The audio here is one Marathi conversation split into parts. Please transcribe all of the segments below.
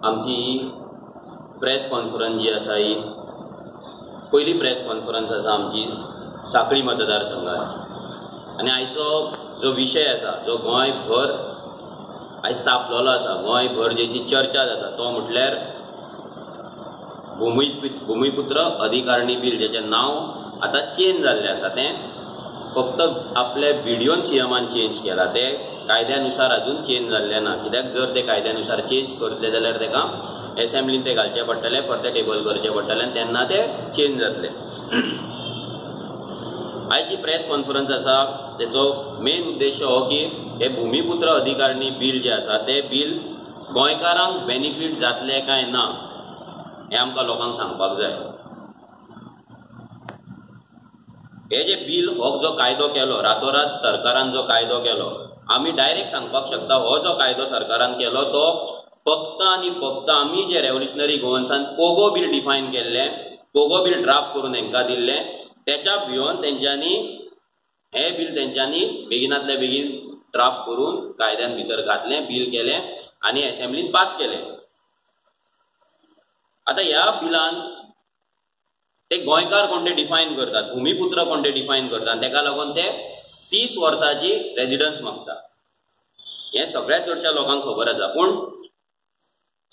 आमची प्रेस कॉन्फरन्स जी आसा ही पहिली प्रेस कॉन्फरन्स आसा आमची सांखळी मतदारसंघात आनी आयचो जो विशय आसा जो गोंयभर आयज तापलेलो आसा गोंयभर जेची चर्चा जाता तो म्हटल्यार भूमिपुत्र अधिकारणी बिल जेचें नांव आतां चेंज जाल्लें आसा तें फक्त आपले व्हिडिओन सीएमान चेंज केला ते कायद्यानुसार अजून चेंज जाल्लें ना कित्याक जर ते कायद्यानुसार चेंज करतले जाल्यार तेका असेंब्लीन ते घालचे पडटले परते टेबल करचे पडटले आनी तेन्ना ते चेंज जातले। आयज जी प्रेस कॉन्फरन्स आसा तेचो मेन उद्देश हो की हे भूमिपुत्र अधिकारणी बिल जे आसा ते बिल गोंयकारांक बेनिफीट जातले काय ना हे आमकां लोकांक सांगपाक जाय। हे जे बिल हो जो कायदो केलो रातोरात सरकारान जो कायदो केलो आमी डायरेक्ट सांगपाक शकता हो जो कायदो सरकारान केलो तो फक्त आनी फक्त आमी जे रेव्होल्युशनरी गोवन्सान पोगो बिल डिफायन केल्ले पोगो बिल ड्राफ्ट करून हेंकां दिल्ले त्याच्या भिवन तेंच्यांनी हे बिल तेंच्यांनी बेगिनातले बेगीन ड्राफ्ट करून कायद्यान भितर घातले बिल केले आनी असेंब्लीन पास केले। आता ह्या बिलान ते गोंयकार कोण ते डिफायन करतात भूमिपुत्र कोण ते डिफायन करतात तेका लागून ते 30 वर्सांची रेजिडन्स मागता हे सगळ्या चडशा लोकांक खबर आसा। पूण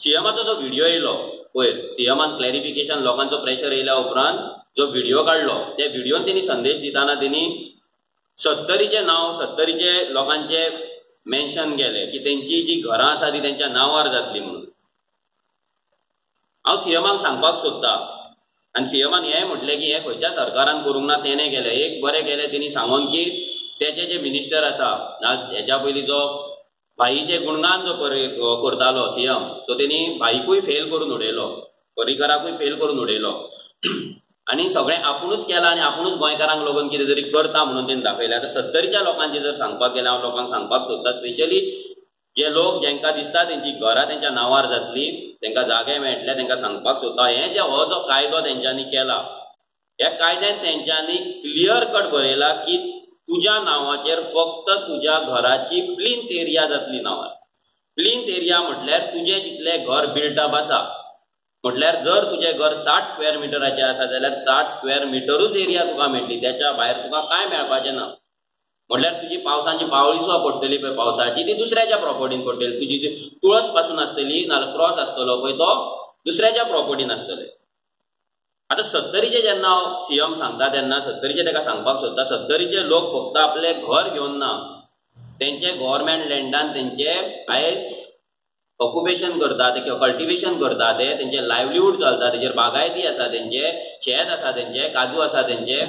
सीएमाचो जो व्हिडिओ येयलो पयर सीएमान क्लॅरिफिकेशन लोकांचो प्रेशर येयल्या उपरांत जो व्हिडिओ काढलो त्या व्हिडिओन तेणी संदेश दिताना तेणी 70चे नांव 70चे लोकांचे मेन्शन केले की तेंची जी घरां आसा ती तेंच्या नांवार जातली म्हणून। हांव सीएमाक सांगपाक सोदतां आनी सीएमान हें म्हटलें की हें खंयच्या सरकारान करूंक ना तेणें केलें एक बरें केलें तेणी सांगून की तेचे जे मिनिस्टर आसा हेच्या पयलीं जो भाईचे गुणगान जो करतालो सीएम सो तेणी भाईकूय फेल करून उडयलो पर्रीकराकूय फेल करून उडयलो आनी सगळें आपुणूच केलां आनी आपुणूच गोंयकारांक लागून कितें तरी करता म्हणून तेणी दाखयलें। आतां 70च्या लोकांचें जर सांगपाक गेल्यार हांव लोकांक सांगपाक सोदता स्पेशली जे लोक जेंकां दिसता तेंची घरां तेंच्या नांवार जातली तेंकां जागे मेळटले तेंकां सांगपाक सोदता हें जे हो जो कायदो तेंच्यांनी केला ह्या कायद्यान तेंच्यांनी क्लियर कट बरयला की तुज्या नांवाचेर फक्त तुज्या घराची प्लिंथ एरिया जातली नांवार। प्लिंथ एरिया म्हटल्यार तुजें जितलें घर बिल्टअप आसा म्हटल्यार जर तुजें घर 60 स्क्वेअर मिटराचें आसा जाल्यार 60 स्क्वेअर मिटरूच एरिया तुका मेळटली त्याच्या भायर तुका कांय मेळपाचें ना। म्हटल्यार तुजी पावसाची पावळी सुद्दां पडटली पळय पावसाची ती दुसऱ्याच्या प्रॉपर्टीन पडटली तुजी जी तुळस पासून आसतली नाल्यार क्रॉस आसतलो पळय तो दुसऱ्याच्या प्रॉपर्टीन आसतले। आता 70चे जेन्ना सीएम सांगता तेन्ना 70चे तेका सांगपाक सोदता 70चे लोक फक्त आपले घर घेवन ना तेंचे गव्हर्नमेंट लँडान तेंचे आयज ऑक्युपेशन करता ते कल्टिवेशन करता ते तेंचे लायव्हलीहूड चलता तेजेर बागायती आसा तेंचे शेत आसा तेंचे काजू आसा तेंचे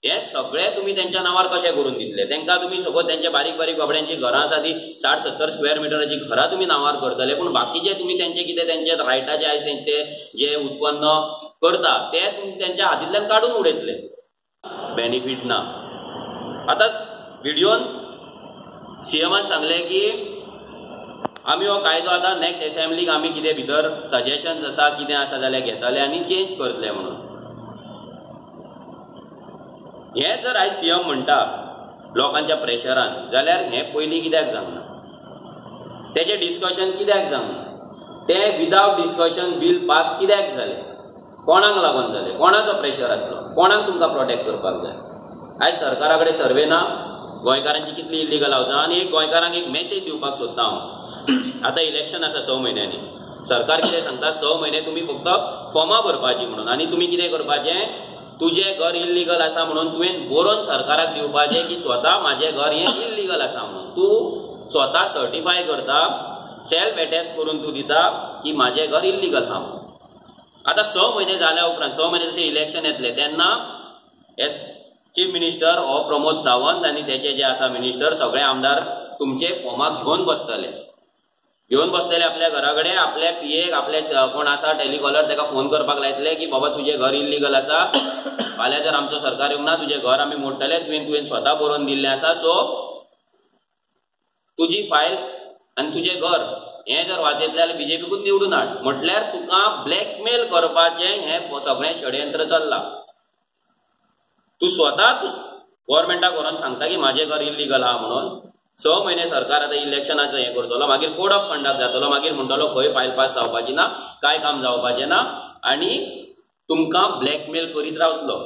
हे सगळे तुम्ही त्यांच्या नावार कशे करून दितले तेंका तुम्ही सपोज त्यांचे बारीक बारीक बाबड्यांची घरां आसा ती 60-70 स्क्वेअर मिटराची घरां तुम्ही नावार करतले पूण बाकीचे तुम्ही त्यांचे कितें त्यांचे रायटाचे आयज तेंचे जे उत्पन्न करता ते तुम्ही त्यांच्या हातींतल्यान काडून उडयतले बेनिफीट ना। आता व्हिडिओन सीएमान सांगले की आमी हो कायदो आता नेक्स्ट असेंब्लीक आमी कितें भितर सजेशन्स आसा कितें आसा जाल्यार घेतले आनी चेंज करतले म्हणून। हे जर आयज सीएम म्हणटा लोकांच्या प्रेशरान जाल्यार हे पयलीं कित्याक जावना तेजे डिस्कशन कित्याक जावना ते विदाउट डिस्कशन बिल पास कित्याक जालें कोणाक लागून जालें कोणाचो प्रेशर आसलो कोणाक तुमकां प्रोटेक्ट करपाक जाय। आयज सरकारा कडेन सर्वे ना गोंयकारांची कितली इलिगल हावजां आनी एक गोंयकारांक एक मेसेज दिवपाक सोदता हांव आतां इलेक्शन आसा 6 म्हयन्यांनी सरकार कितें सांगता 6 म्हयने तुमी फक्त फॉर्मां भरपाची म्हणून आनी तुमी कितें करपाचें तुझे घर इल्लीगल आसा म्हणून तुवें बरोवन सरकाराक दिवपाचें की स्वता म्हाजें घर हें इल्लीगल आसा म्हणून तूं स्वता सर्टिफाय करता सेल्फ एटेस्ट करून तूं दिता की म्हाजें घर इल्लीगल आहा म्हणून। आतां 6 म्हयने जाल्या उपरांत 6 म्हयने जशें इलेक्शन येतलें तेन्ना चीफ मिनिस्टर हो प्रमोद सावंत आनी तेचे जे आसा मिनिस्टर सगळे आमदार तुमचे फॉर्माक घेवन बसलेले आपल्या घरा कडेन आपल्या पीएक आपले कोण आसा टेलिकॉलर तेका फोन करपाक लायतले की बाबा तुजें घर इल्लीगल आसा फाल्यां जर आमचो सरकार येवंक ना तुजें घर आमी मोडटले तुवें स्वता बरोवन दिल्लें आसा सो तुजी फायल आनी तुजें घर हें जर वाचयतलें जाल्यार बीजेपीकूच निवडून हाड म्हटल्यार तुका ब्लॅकमेल करपाचें हें सगळें षडयंत्र चल्लां। तूं स्वता गव्हर्मेंटाक व्हरोन सांगता की म्हाजें घर इल्लीगल आहा म्हणून 6 म्हयने सरकार आतां इलेक्शनाचो हें करतलो, मागीर कोड ऑफ कंडक्ट जातलो, मागीर म्हणटलो खंय फायल पास जावपाची ना, काय काम जावपाचें ना आनी तुमकां ब्लॅकमेल करीत रावतलो.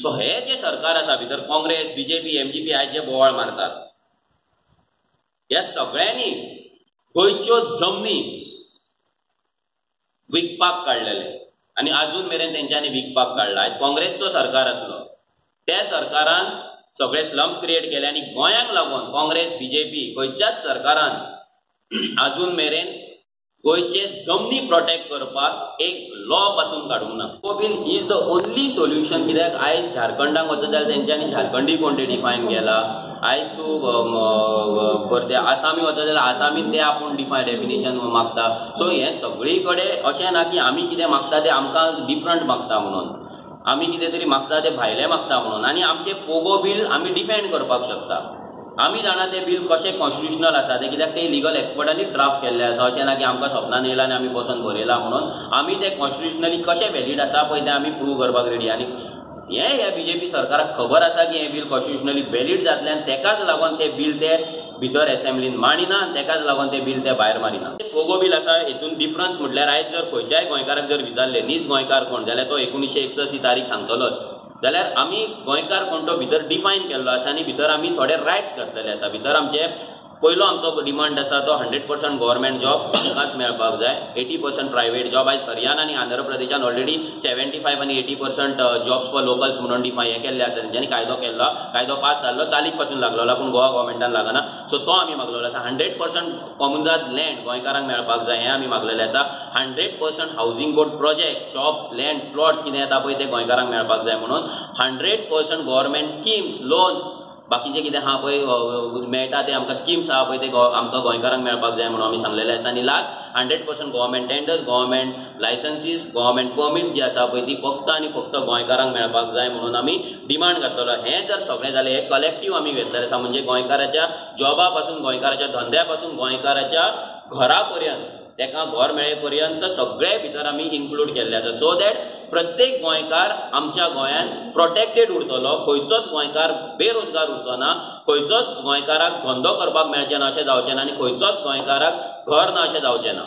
सो हे जे सरकार आसा भितर काँग्रेस, बीजेपी, एमजीपी आयज जे बोवाळ मारतात, ह्या सगळ्यांनी गोंयच्यो जमनी विकपाक काडलेले आनी अजून मेरेन तेंच्यांनी विकपाक काडला. आयज काँग्रेसचो सरकार आसलो, त्या सरकारान सगळे स्लम्स क्रिएट केले आनी गोंयांक लागून काँग्रेस, बीजेपी खंयच्याच सरकारान अजून मेरेन गोंयचे जमनी प्रोटेक्ट करपाक एक लॉ पासून काडूंक ना. Bill is the only solution. कित्याक आयज झारखंडाक वचत जाल्यार तेंच्यांनी झारखंडी कोण ते डिफायन केला. आयज तूं परते आसामी वचत जाल्यार आसामीन ते आपूण डेफिनेशन मागता. सो हे सगळी कडेन अशें ना की आमी कितें मागता ते आमकां डिफरंट मागता म्हणून, आमी कितें तरी मागता ते भायले मागता म्हणून, आनी आमचे पोगो बील आमी डिफेंड करपाक शकता. आमी जाणा ते बील कशें कॉन्स्टिट्युशनल आसा ते, कित्याक ते लिगल एक्सपर्टांनी ड्राफ्ट केल्ले आसा. अशें ना की आमकां सपनान येयला आनी आमी बसून बरयला म्हणून. आमी ते कॉन्स्टिट्युशनली कशें व्हॅलीड आसा पळय ते आमी प्रूव करपाक रेडी. आनी ह्या बीजेपी सरकाराक खबर आसा की हें बील कॉन्स्टिट्युशनली व्हॅलीड जातलें आनी तेकाच लागून ते बील ते भितर असेंब्लीन मांडिना आनी तेकाच लागून ते बील ते भायर मारिना. पोगो बील आसा हेतून डिफरन्स म्हटल्यार आयज जर खंयच्याय गोंयकाराक जर विचारले नीज गोंयकार कोण जाल्यार तो 1961 तारीख सांगतलोच. जाल्यार आमी गोंयकार कोण तो भितर डिफायन केल्लो आसा आनी भितर आमी थोडे रायट्स घातलेले आसा. भितर आमचे पयलो आमचो डिमांड आसा तो 100% गव्हर्मेंट जॉब तांकांच मेळपाक जाय, 80% प्रायवेट जॉब. आयज हरियाणा आनी आंध्र प्रदेशान ऑलरेडी 75 आनी 80% जॉब्स फॉर लोकल्स म्हणून डिफायन हे केल्ले आसा. तेंच्यांनी कायदो केल्लो, कायदो पास जाल्लो, चालीक पासून लागलेलो, पूण गोवा गव्हर्मेंटान लागना. सो तो आमी मागलेलो आसा. 100% कॉम्युनल लँड गोंयकारांक मेळपाक जाय हें आमी मागलेलें आसा. 100% housing board project, shops, land, plots कितें येता पळय ते गोंयकारांक मेळपाक जाय म्हणून. 100% गव्हर्मेंट स्किम्स, लोन्स, बाकीचे कितें आहा पळय मेळटा ते आमकां स्किम्स आहा पळय ते आमकां गोंयकारांक मेळपाक जाय म्हणून आमी सांगलेलें आसा. आनी last 100% government tenders, government licences, government permits जी आसा पळय ती फक्त आनी फक्त गोंयकारांक मेळपाक जाय म्हणून आमी डिमांड घातलेलो. हें जर सगळें जालें, हे कलेक्टीव आमी घेतलेलें आसा. म्हणजे गोंयकाराच्या जॉबा पासून, गोंयकाराच्या धंद्या पासून, गोंयकाराच्या घरा पर्यंत, तेका घर मेळे पर्यंत सगळे भितर आमी इन्क्लूड केल्ले आसा. सो दॅट प्रत्येक गोंयकार आमच्या गोंयांत प्रोटेक्टेड उरतलो. खंयचोच गोंयकार बेरोजगार उरचो ना, खंयचोच गोंयकाराक धंदो करपाक मेळचें ना अशें जावचें ना, आनी खंयचोच गोंयकाराक घर ना अशें जावचें ना.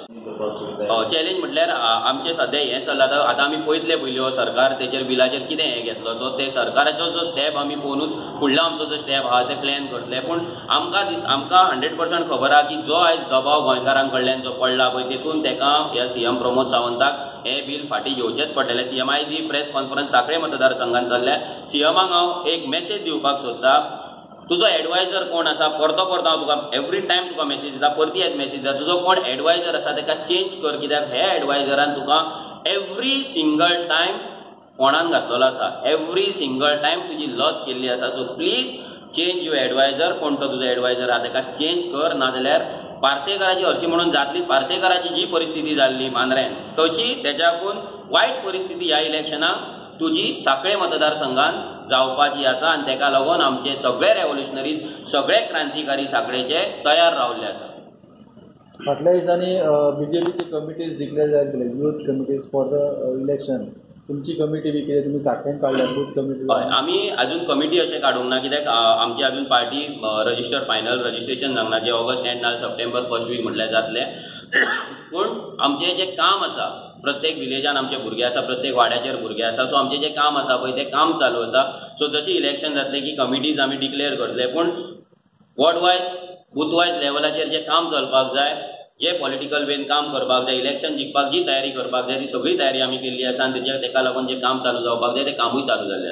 चॅलेंज म्हटल्यार आमचें सद्या हें चल्लां. आतां आमी पळयतले सरकार तेचेर बिलाचेर कितें हें घेतलो. सो ते सरकाराचो जो स्टेप आमी पळोवनूच फुडलो आमचो जो स्टेप आहा ते प्लॅन करतले. पूण आमकां 100% खबर आहा की जो आयज दबाव गोंयकारां कडल्यान जो पडला पळय तेतून तेका ह्या सीएम प्रमोद सावंताक हें बील फाटीं घेवचेंच पडटलें. सीएम आयज ही प्रेस कॉन्फरन्स सांखळे मतदारसंघात चल्ल्या. सीएमाक हांव एक मेसेज दिवपाक सोदतां. तुजो एडवायजर कोण आसा, परतो हांव तुका एवरी टायम तुका मेसेज दिता, परती हेच मेसेज दिता. तुजो कोण एडवायजर आसा तेका चेंज कर, कित्याक हे एडवायजरान तुका एवरी सिंगल टायम फोंडान घातलेलो आसा. एवरी सिंगल टायम तुजी लज केल्ली आसा. So please change your adviser. कोण तो तुजो एडवायजर आहा तेका चेंज कर, नाजाल्यार पार्सेकाराची हरशी म्हणून जातली. पार्सेकाराची जी परिस्थिती जाल्ली मांद्रेन तशी तेच्याकून वायट परिस्थिती ह्या इलेक्शनाक तुजी सांखळे मतदारसंघात जावपाची आसा. आनी तेका लागून आमचे सगळे रेव्होल्युशनरीज, सगळे क्रांतिकारी सांखळेचे तयार रावल्ले आसा. फाटल्या दिसांनी बीजेपीची कमिटीज डिक्लेअर जाल्ले, youth committees for the election. तुमची कमिटी बी कितें तुमी सांखळेन काडल्या यूथ कमिटी? हय, आमी अजून कमिटी अशें काडूंक ना, कित्याक आमची अजून पार्टी रजिस्टर फायनल रजिस्ट्रेशन जावंक ना, जे ऑगस्ट एंड नाल्यार सप्टेंबर फर्स्ट वीक म्हटल्यार जातले. पूण आमचें जें काम आसा, प्रत्येक विलेजान आमचे भुरगे आसा, प्रत्येक वाड्याचेर भुरगे आसा. सो आमचें जें काम आसा पळय तें काम चालू आसा. सो जशी इलेक्शन जातले की कमिटीज आमी डिक्लेअर करतले. पूण वॉर्ड वायज, बूथ वायज लेवलाचेर जें काम चलपाक जाय, जे पॉलिटिकल वेन काम करपाक जाय, इलेक्शन जिखपाक जी तयारी करपाक जाय ती सगळी तयारी आमी केल्ली आसा. आनी तेका लागून जें काम चालू जावपाक जाय तें कामूय चालू जाल्लें आसा.